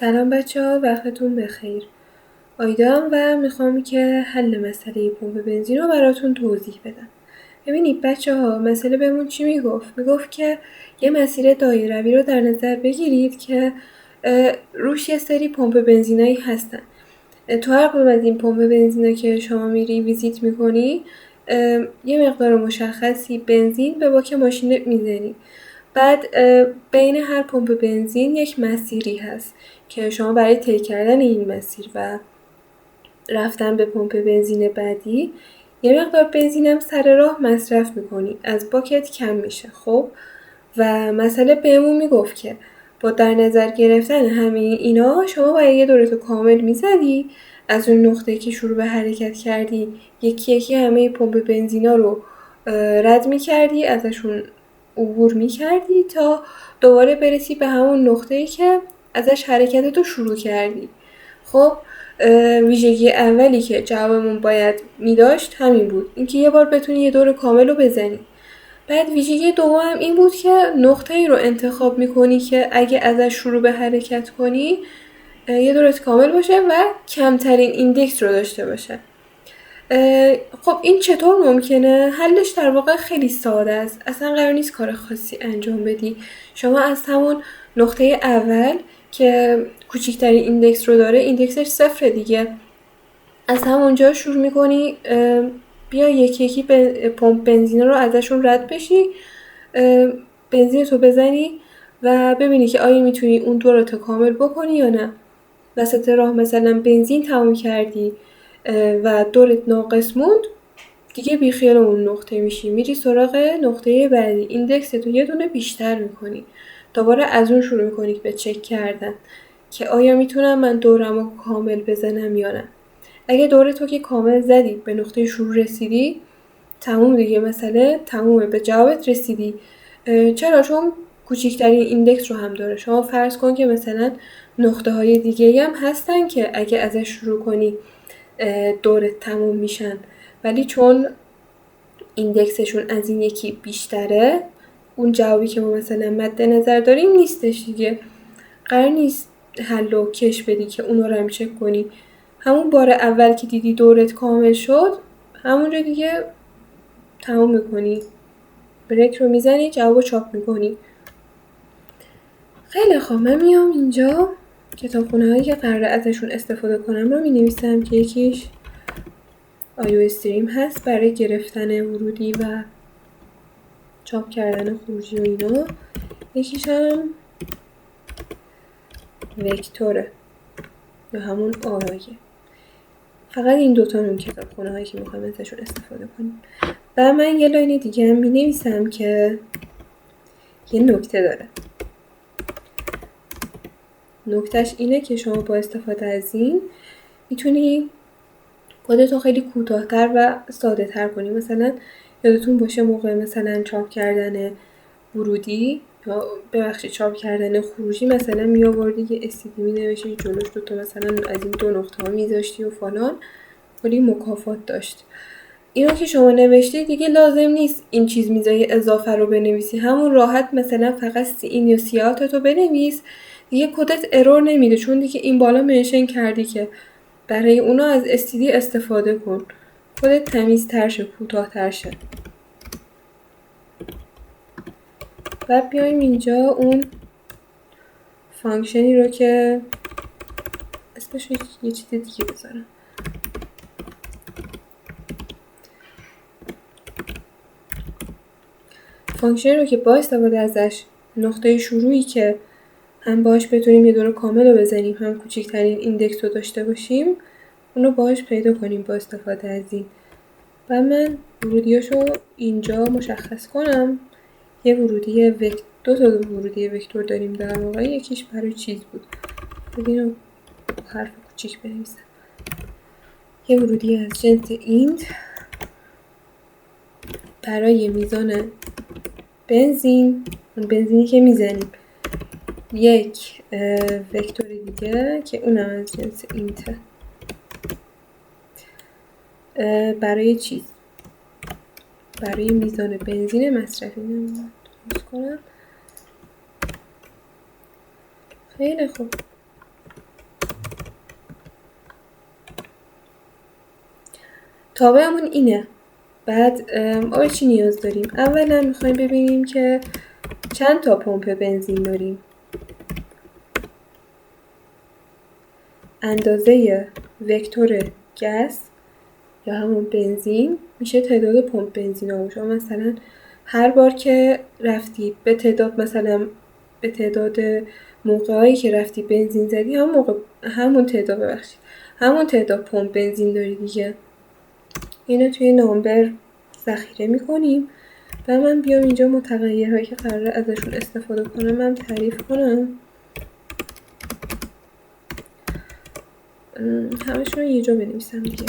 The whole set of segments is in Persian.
سلام بچه‌ها، وقتتون بخیر. آیدام و میخوام که حل مسئله پمپ بنزین رو براتون توضیح بدم. ببینید بچه‌ها، مسئله بهمون چی میگفت؟ میگفت که یه مسیر دایروی رو در نظر بگیرید که روش یه سری پمپ بنزینایی هستن. تو هر کدوم از این پمپ بنزینا که شما میری ویزیت میکنی، یه مقدار مشخصی بنزین به باک ماشینت میزنی. بعد بین هر پمپ بنزین یک مسیری هست که شما برای طی کردن این مسیر و رفتن به پمپ بنزین بعدی یه مقدار بنزینم سر راه مصرف میکنی، از باکت کم میشه. خب و مسئله بهمون میگفت که با در نظر گرفتن همه اینا شما باید یه دورتو کامل میزدی، از اون نقطه که شروع به حرکت کردی یکی یکی همه پمپ بنزینا رو رد میکردی، ازشون عبور میکردی تا دوباره برسی به همون نقطه‌ای که ازش حرکتتو شروع کردی. خب ویژگی اولی که جوابمون باید میداشت همین بود، اینکه یه بار بتونی یه دور کامل رو بزنی. بعد ویژگی دوم این بود که نقطه‌ای رو انتخاب میکنی که اگه ازش شروع به حرکت کنی یه دورت کامل باشه و کمترین ایندکس رو داشته باشه. خب این چطور ممکنه؟ حلش در واقع خیلی ساده است. اصلا قرار نیست کار خاصی انجام بدی. شما از همون نقطه اول که کوچکترین ایندکس رو داره، ایندکسش 0 دیگه، از همونجا شروع میکنی بیا یکی یکی پمپ بنزین رو ازشون رد بشی، بنزین تو بزنی و ببینی که آیا میتونی اون دورتو کامل بکنی یا نه. وسط راه مثلا بنزین تموم کردی و دورت ناقص موند، دیگه بیخیال اون نقطه میشی، میری سراغ نقطه بعدی، ایندکس تو یه دونه بیشتر میکنی، دوباره از اون شروع میکنی به چک کردن که آیا میتونم من دورمو کامل بزنم یا نه. اگه دوره تو که کامل زدی، به نقطه شروع رسیدی، تموم دیگه، مسئله تمومه، به جوابت رسیدی. چرا؟ چون کوچکترین ایندکس رو هم داره. شما فرض کن که مثلا نقطه های دیگه هم هستن که اگه ازش شروع کنی دورت تموم میشن، ولی چون ایندکسشون از این یکی بیشتره، اون جوابی که ما مثلا مد نظر داریم نیستش دیگه. قرار نیست حل و کش بدی که اونو رو هم چک کنی. همون بار اول که دیدی دورت کامل شد، همونجا دیگه تموم میکنی، بریک رو میزنی، جواب چاپ میکنی. خیلی خوب، من میام اینجا کتابخونه هایی که قراره ازشون استفاده کنم رو مینویسم که یکیش آیو استریم هست برای گرفتن ورودی و چاپ کردن خروجی و اینا، یکیش هم وکتوره یا همون آرایه. فقط این دوتا اون کتابخونه هایی که میخوایم ازشون استفاده کنیم. و من یه لاین دیگه هم مینویسم که یه نکته داره. نکتهش اینه که شما با استفاده از این میتونی کدتو خیلی کوتاه‌تر و ساده تر کنی. مثلا یادتون باشه موقع مثلا چاپ کردن ورودی یا ببخشید چاپ کردن خروجی، مثلا می آوردی یه استیدی می نوشتی جلوش دوتا مثلا از این دو نقطه ها می داشتی و فلان، کلی مکافات داشت. اینو که شما نوشتی دیگه لازم نیست این چیز میزای اضافه رو بنویسی، همون راحت مثلا فقط این یا سیاتو بنویس، دیگه کدت ارور نمیده، چون دیگه این بالا منشن کردی که برای اونا از استیدی استفاده کن، کدت تمیزتر شه، کوتاه‌تر شه. و بیایم اینجا اون فانکشنی رو که اسمش یه چیز دیگه بذارم، فانکشنی رو که با استفاده ازش نقطه شروعی که هم باهاش بتونیم یه دور کامل رو بزنیم، هم کوچکترین ایندکس رو داشته باشیم، اونو باهاش پیدا کنیم با استفاده از این. و من ورودیاشو اینجا مشخص کنم. یه ورودی دو تا ورودی وکتور داریم در واقع، یکیش برای چیز بود، اینو حرف کوچیک بنویسم. یه ورودی از جنس ایند برای میزان بنزین، اون بنزینی که میزنیم، یک وکتور دیگه که اونم از جنس اینته برای چیز، برای میزان بنزین مصرفی. درست کنم. خیلی خوب، تابعمون اینه. بعد آیا چی نیاز داریم؟ اولا میخوایم ببینیم که چند تا پمپ بنزین داریم. اندازه وکتور گس یا همون بنزین میشه تعداد پمپ بنزین ها. شما مثلا هر بار که رفتی به تعداد، مثلا به تعداد موقعی که رفتی بنزین زدی، همون تعداد پمپ بنزین داری دیگه. اینو توی نامبر ذخیره میکنیم و من بیام اینجا متغیرهایی که قراره ازشون استفاده کنم من تعریف کنم. همشون رو یه جا بنویسم دیگه.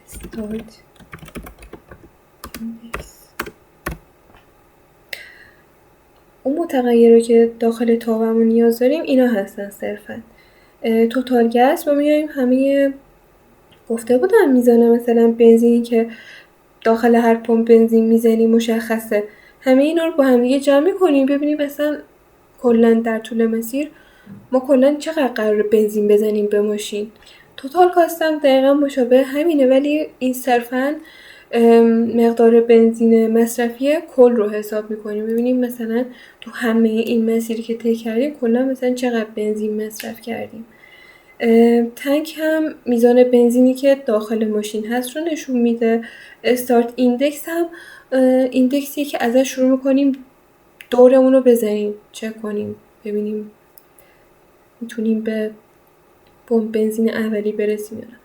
استارت اون متغیرها که داخل تابمون نیاز داریم اینا هستن صرفا. توتال گس ما میایم همه گفته بودم میزانه مثلا بنزینی که داخل هر پمپ بنزین میزنیم مشخصه. همه اینا رو با هم دیگه جمع میکنیم ببینیم مثلا کلا در طول مسیر ما کلا چقدر قرار بنزین بزنیم به ماشین. توتال کاست هم دقیقا مشابه همینه، ولی این صرفا مقدار بنزین مصرفی کل رو حساب میکنیم. ببینیم مثلا تو همه این مسیری که طی کردیم کلا مثلا چقدر بنزین مصرف کردیم. تانک هم میزان بنزینی که داخل ماشین هست رو نشون میده. استارت ایندکس هم ایندکسیه که ازش شروع میکنیم دورمون رو بزنیم، چک کنیم ببینیم میتونیم به پمپ بنزین اولی برسیم یا نه،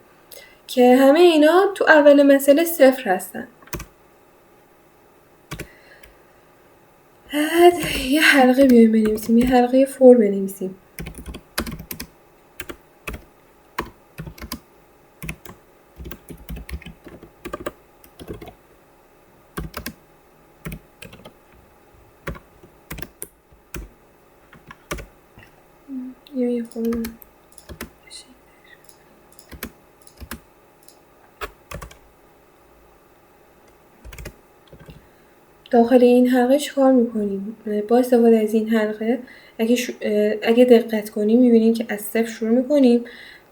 که همه اینا تو اول مسئله صفر هستن. بعد یه حلقه بیایم بنویسیم، یه حلقه فور بنویسیم. یا یه خورده داخل این حلقه چیکار میکنیم؟ با استفاده از این حلقه اگه دقت کنیم میبینیم که از صفر شروع میکنیم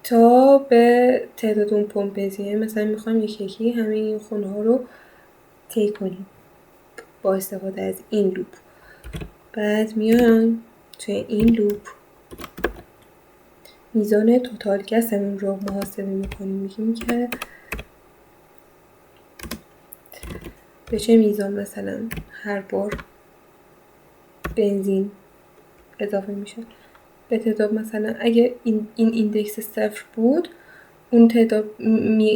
تا به تعداد اون پمپ بنزین. مثلا میخوایم یکی همه این خونه ها رو طی کنیم با استفاده از این لوپ. بعد میایم توی این لوپ میزان توتال گسمون رو محاسبه میکنیم، میگیم که به چه میزان مثلا هر بار بنزین اضافه میشه به تعداد. مثلا اگه این ایندکس صفر بود، اون تعداد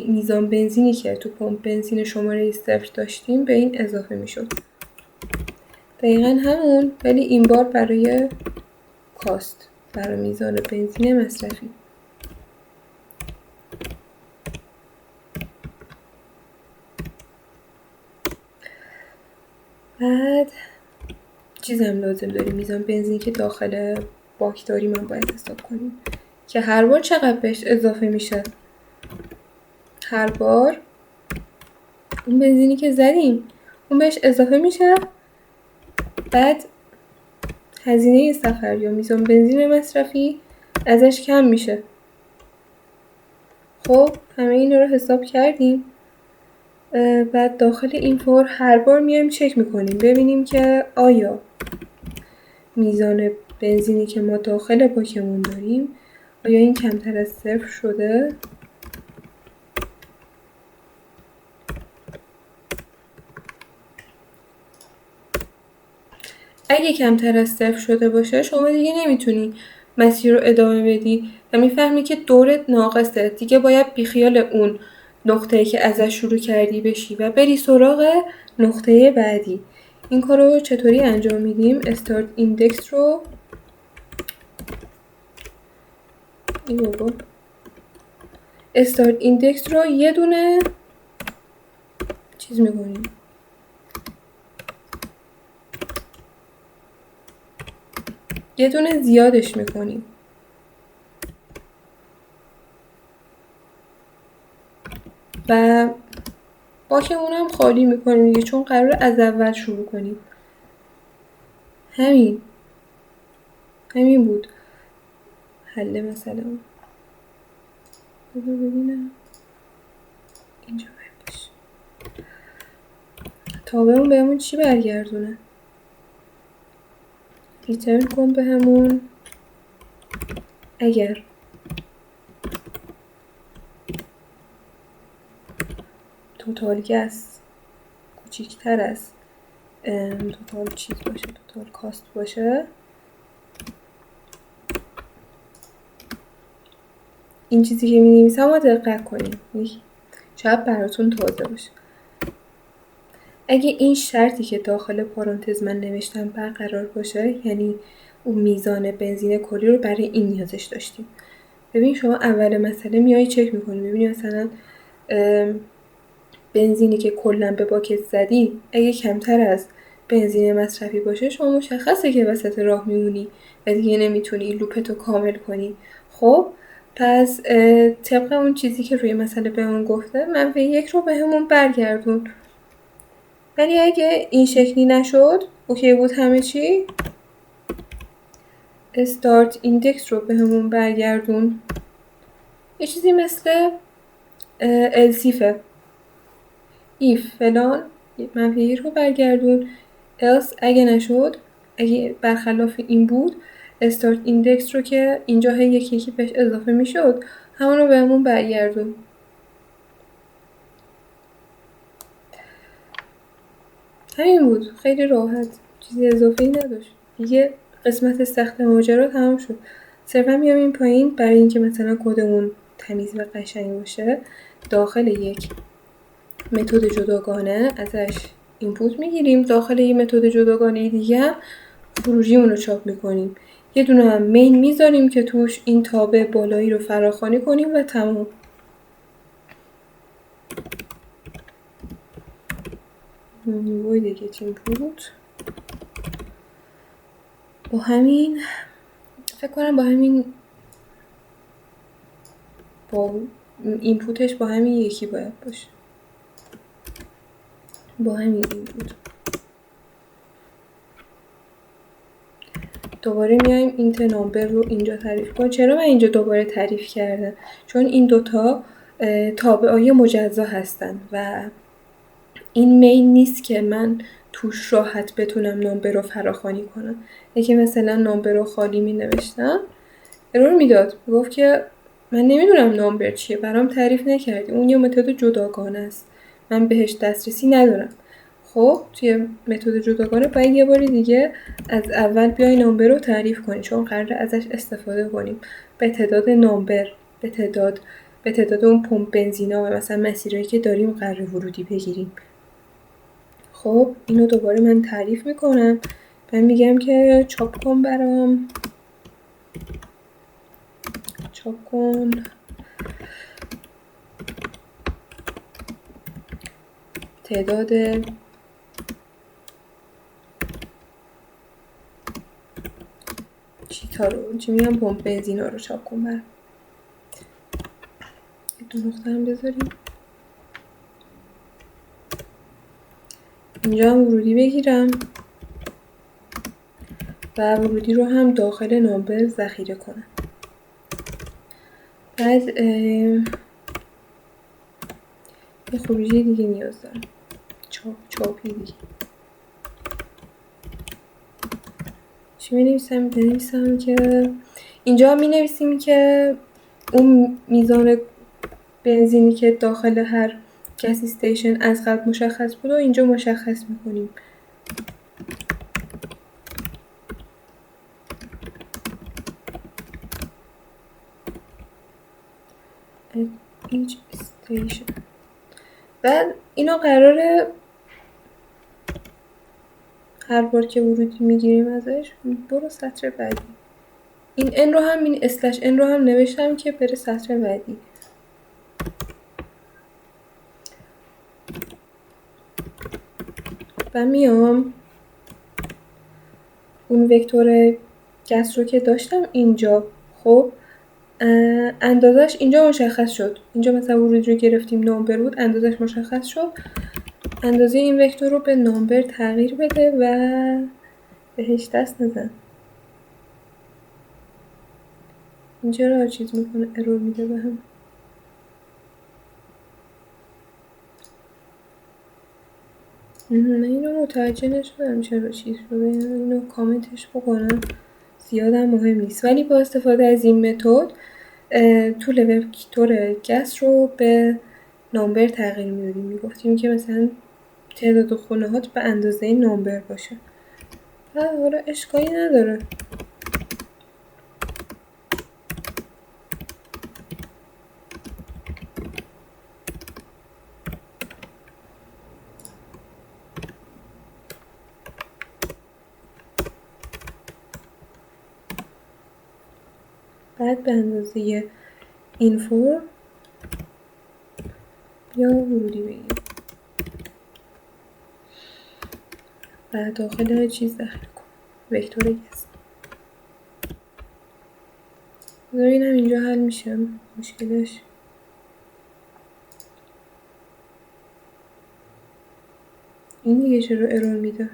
میزان بنزینی که تو پمپ بنزین شماره صفر داشتیم به این اضافه میشد. دقیقا همون، ولی این بار برای کاست، برای میزان بنزین مصرفی. بعد چیزم لازم داریم، میزان بنزینی که داخل باک داریم هم باید حساب کنیم که هر بار چقدر بهش اضافه میشه. هر بار اون بنزینی که زدیم اون بهش اضافه میشه، بعد هزینه سفر یا میزان بنزین مصرفی ازش کم میشه. خب همه اینا رو حساب کردیم. بعد داخل این فور هر بار میایم چک میکنیم ببینیم که آیا میزان بنزینی که ما داخل باکمون داریم آیا این کمتر از صفر شده. اگه کمتر از صفر شده باشه شما دیگه نمیتونی مسیر رو ادامه بدی و میفهمی که دورت ناقصه دیگه، باید بیخیال اون نقطه‌ای که ازش شروع کردی بشی و بری سراغ نقطه بعدی. این کار رو چطوری انجام میدیم؟ استارت ایندکس رو یه دونه چیز میکنیم، یه دونه زیادش میکنیم و باکمون هم خالی میکنیم دیگه، چون قراره از اول شروع کنیم. همین بود حل مثلا. ببینم اینجا باشه تابعمون بهمون چی برگردونه. ریترن کن به همون اگر توتال گس کوچیکتر از توتال چیز باشه، توتال کاست باشه. این چیزی که می نویسم رو دقت کنید، شاید براتون تازه باشه. اگه این شرطی که داخل پارانتز من نوشتم برقرار باشه، یعنی اون میزان بنزین کلی رو برای این نیازش داشتیم. ببین شما اول مسئله میای چک میکنی، ببینی مثلا بنزینی که کلا به باکت زدی اگه کمتر از بنزین مصرفی باشه، شما مشخصه که وسط راه میمونی و دیگه نمیتونی لوپتو کامل کنی. خب پس طبق اون چیزی که روی مسئله بهمون گفته منفی 1 رو بهمون برگردون. ولی اگه این شکلی نشد، اوکی بود همه چی، استارت ایندکس رو بهمون برگردون. یه چیزی مثل السیفه، ایف فلان منفی 1 رو برگردون، else اگه نشد، اگه برخلاف این بود استارت ایندکس رو که اینجا یکی یکی بهش اضافه میشد همون رو بهمون برگردون. همین بود، خیلی راحت، چیزی اضافه ای نداشت دیگه. قسمت سخت ماجرا تمام شد. صرفا میام این پایین برای اینکه مثلا کدمون تمیز و قشنگ باشه داخل یک متد جداگانه ازش اینپوت میگیریم، داخل یه متد جداگانه دیگه خروجیمون رو چاپ میکنیم. یه دونه هم مین میذاریم که توش این تابع بالایی رو فراخوانی کنیم و تمام. نیوی دیگه اینپوت با همین، فکر کنم با همین، با اینپوتش با همین یکی باید باشه، با همین اینپوت. دوباره میایم اینت نامبر رو اینجا تعریف کنیم. چرا من اینجا دوباره تعریف کردم؟ چون این دوتا تابعای مجزا هستن و این مین نیست که من توش راحت بتونم نامبر رو فراخوانی کنم. اگه مثلا نامبر رو خالی می نوشتم ارور میداد، گفت که من نمیدونم نامبر چیه، برام تعریف نکردی، اون یه متد جداگانه است، من بهش دسترسی ندارم. خب توی متد جداگانه باید یه باری دیگه از اول بیای نامبر رو تعریف کنی، چون قراره ازش استفاده کنیم به تعداد نامبر، به تعداد اون پمپ بنزینا و مثلا مسیرهایی که داریم قراره ورودی بگیریم. خب اینو دوباره من تعریف میکنم، من میگم که چاپ کن برام، چاپ کن تعداد چیتا رو، چی میگم، پمپ بنزینا رو چاپ کن برام. دو نقطه هم بذاریم اینجا هم ورودی بگیرم و ورودی رو هم داخل نامبر ذخیره کنم. بعد یه خروجی دیگه نیاز دارم، چاپی دیگه. چی می نویسم؟ بنویسم که اینجا می نویسیم که اون میزان بنزینی که داخل هر گس استیشن از قبل مشخص بود و اینجا مشخص میکنیم. at each station. بعد اینو قراره هر بار که ورودی میگیریم ازش برو سطر بعدی. این n رو هم، این اسلش n رو هم نوشتم که بره سطر بعدی. و میام اون وکتور گس رو که داشتم اینجا، خب اندازش اینجا مشخص شد، اینجا مثلا ورودی رو گرفتیم نامبر بود، اندازش مشخص شد، اندازه این وکتور رو به نامبر تغییر بده و بهش دست نزن. این چرا چیز میکنه ارور میده به هم؟ من اینو متوجه نشدم چرا چیز شده. اینو کامنتش بکنم، زیادم مهم نیست. ولی با استفاده از این متد طول وکتور گس رو به نامبر تغییر میدادیم. میگفتیم که مثلا تعداد خونه‌هات به اندازه نامبر باشه. حالا اشکالی نداره. بعد به اندازه این فرم یا ورودی بگیم و داخل چیز داخل کن، وکتور گس. بذارینم اینجا حل میشه مشکلش. این دیگه چرا ارور میده؟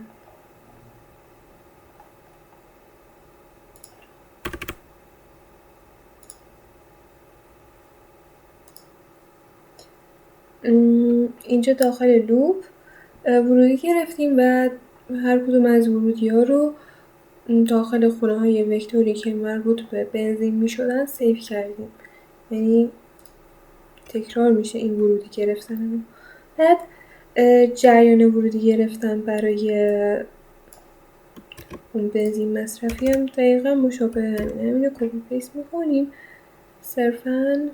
اینجا داخل لوپ ورودی گرفتیم و هر کدوم از ورودی ها رو داخل خونه های وکتوری که مربوط به بنزین می شدن سیو کردیم. یعنی تکرار میشه این ورودی گرفتن. بعد جریان ورودی گرفتن برای اون بنزین مصرفی هم دقیقا مشابه همینه. همینو کپی پیست میکنیم، صرفاً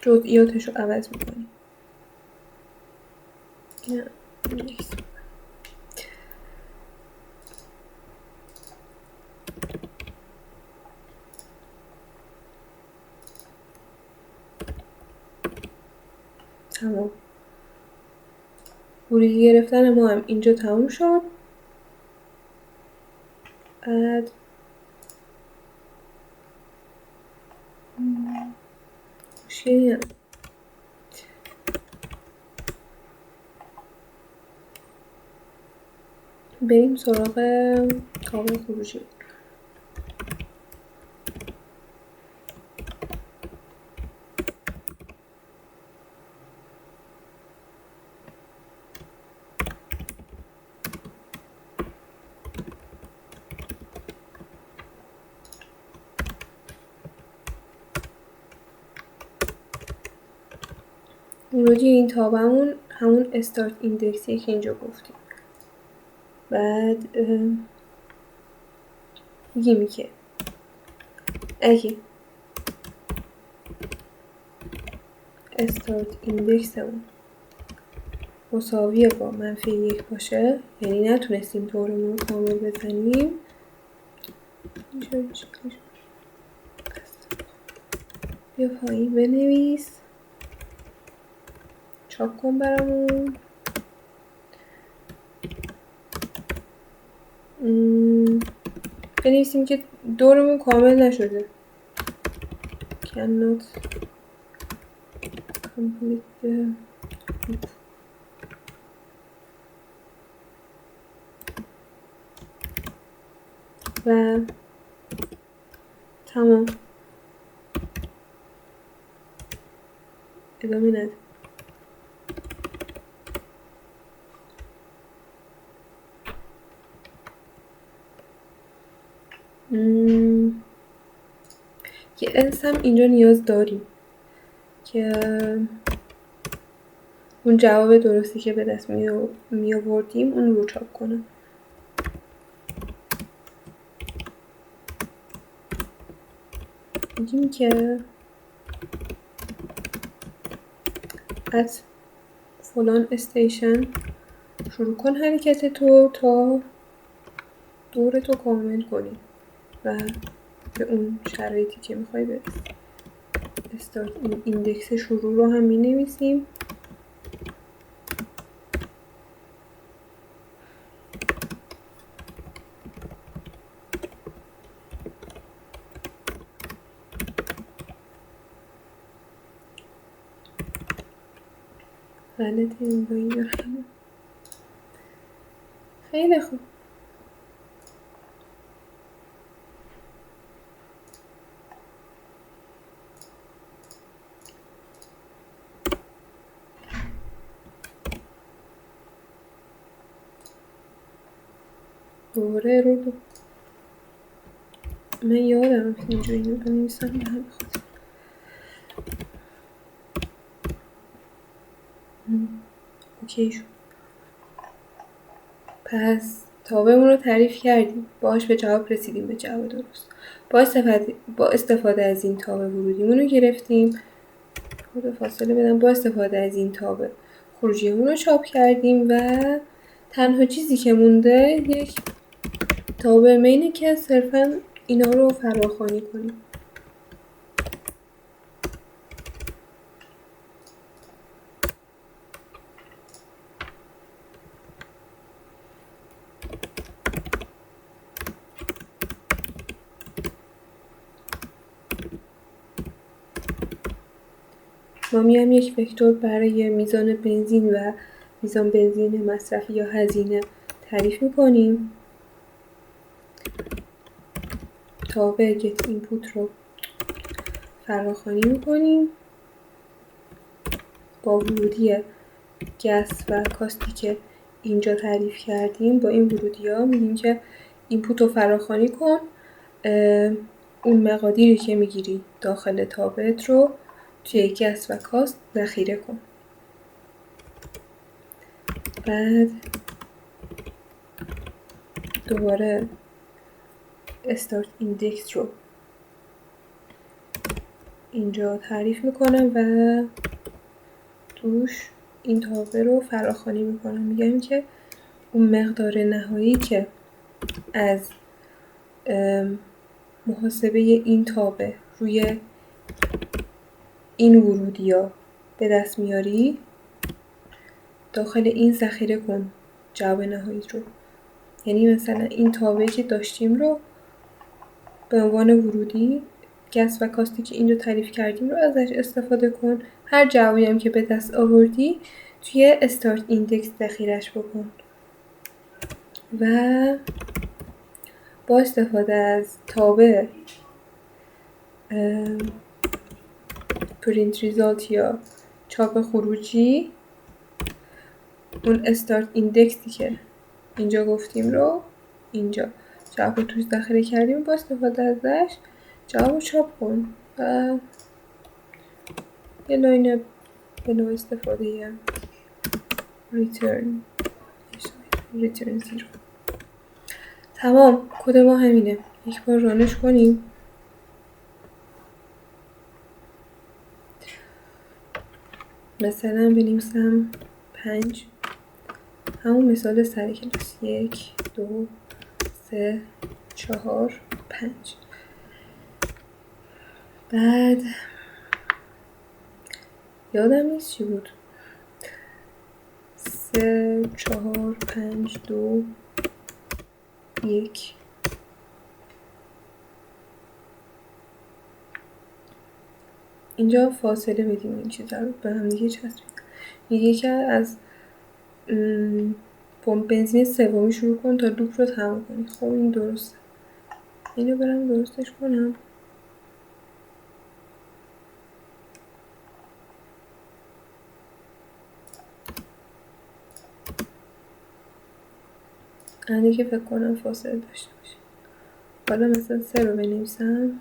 جزئیاتش رو عوض میکنیم. تمام. ورودی گرفتن ما هم اینجا تموم شد. بعد مشکلی هم بریم سراغ کابل خروجی. ورودی این تابمون همون استارت ایندکسیه که اینجا گفتیم. بعد میگیم که اگه استارت ایندکسمون مساویه با -1 باشه، یعنی نتونستیم دورمون رو کامل بزنیم، بیا پایین بنویس، چاپ کن برامون. بنویسیم که دورمون کامل نشده. cannot complete the و تمام. ادامه نده. یه else هم اینجا نیاز داریم که اون جواب درستی که به دست می آوردیم اون رو چاپ کنم. میگیم که از فلان استیشن شروع کن حرکت تو تا دور تو کامل کنی و به اون شرایطی که میخوای برسی. استارت ایندکس شروع رو هم می نویسیم. غلط املایی دارم. خیلی خوب. دوباره ارور بود. من یادم اینجوری بنویسم به هم بخواد. اوکی شد. پس تابعمون رو تعریف کردیم، باهاش به جواب رسیدیم، به جواب درست. با استفاده از این تابع ورودیمون رو گرفتیم. خود فاصله بدم. با استفاده از این تابع خروجیمون رو چاپ کردیم و تنها چیزی که مونده یک تابع مینه که صرفا اینا رو فراخوانی کنیم. ما میام یک وکتور برای میزان بنزین و میزان بنزین مصرفی یا هزینه تعریف میکنیم. تابع get input رو فراخوانی میکنیم. با ورودی گس و کاستی که اینجا تعریف کردیم، با این ورودی ها میگیم که اینپوت رو فراخوانی کن، اون مقادیری که میگیری داخل تابعت رو توی گس و کاست ذخیره کن. بعد دوباره استارت ایندکس رو اینجا تعریف میکنم و توش این تابع رو فراخوانی میکنم. میگم که اون مقدار نهایی که از محاسبه این تابع روی این ورودیا به دست میاری، داخل این ذخیره کن جواب نهایی رو. یعنی مثلا این تابعی که داشتیم رو به عنوان ورودی گس و کاستی که اینجا تعریف کردیم رو ازش استفاده کن. هر جوابی هم که به دست آوردی توی استارت ایندکس ذخیرش بکن و با استفاده از تابع پرینت ریزالت یا چاپ خروجی، اون استارت ایندکسی که اینجا گفتیم رو اینجا جواب رو توش ذخیره کردیم، با استفاده ازش جواب رو چاپ کن و یه لاین به نوع استفاده return 0. تمام. کد ما همینه. یک بار رانش کنیم. مثلا بنویسم 5، همون مثال سر کلاس 1 2 3 4 5. بعد یادم نیست چی بود. 3 4 5 2 1. اینجا فاصله بدیم این چیزا رو به هم دیگه چسبیم. میگه که از پمپ بنزین سومی شروع کن تا لوپ رو تمام کنی. خب این درسته. اینو برم درستش کنم. اینه که فکر کنم فاصله داشته باشه. حالا مثلا 3 رو بنویسم.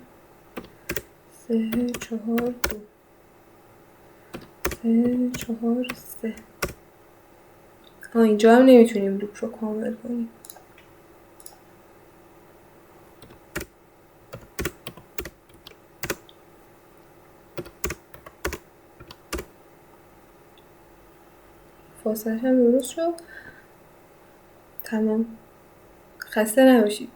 3 4 2 3 4 3. اینجا هم نمیتونیم لوپ رو کامل کنیم. فاصله هم درست شد. تمام. خسته نباشید.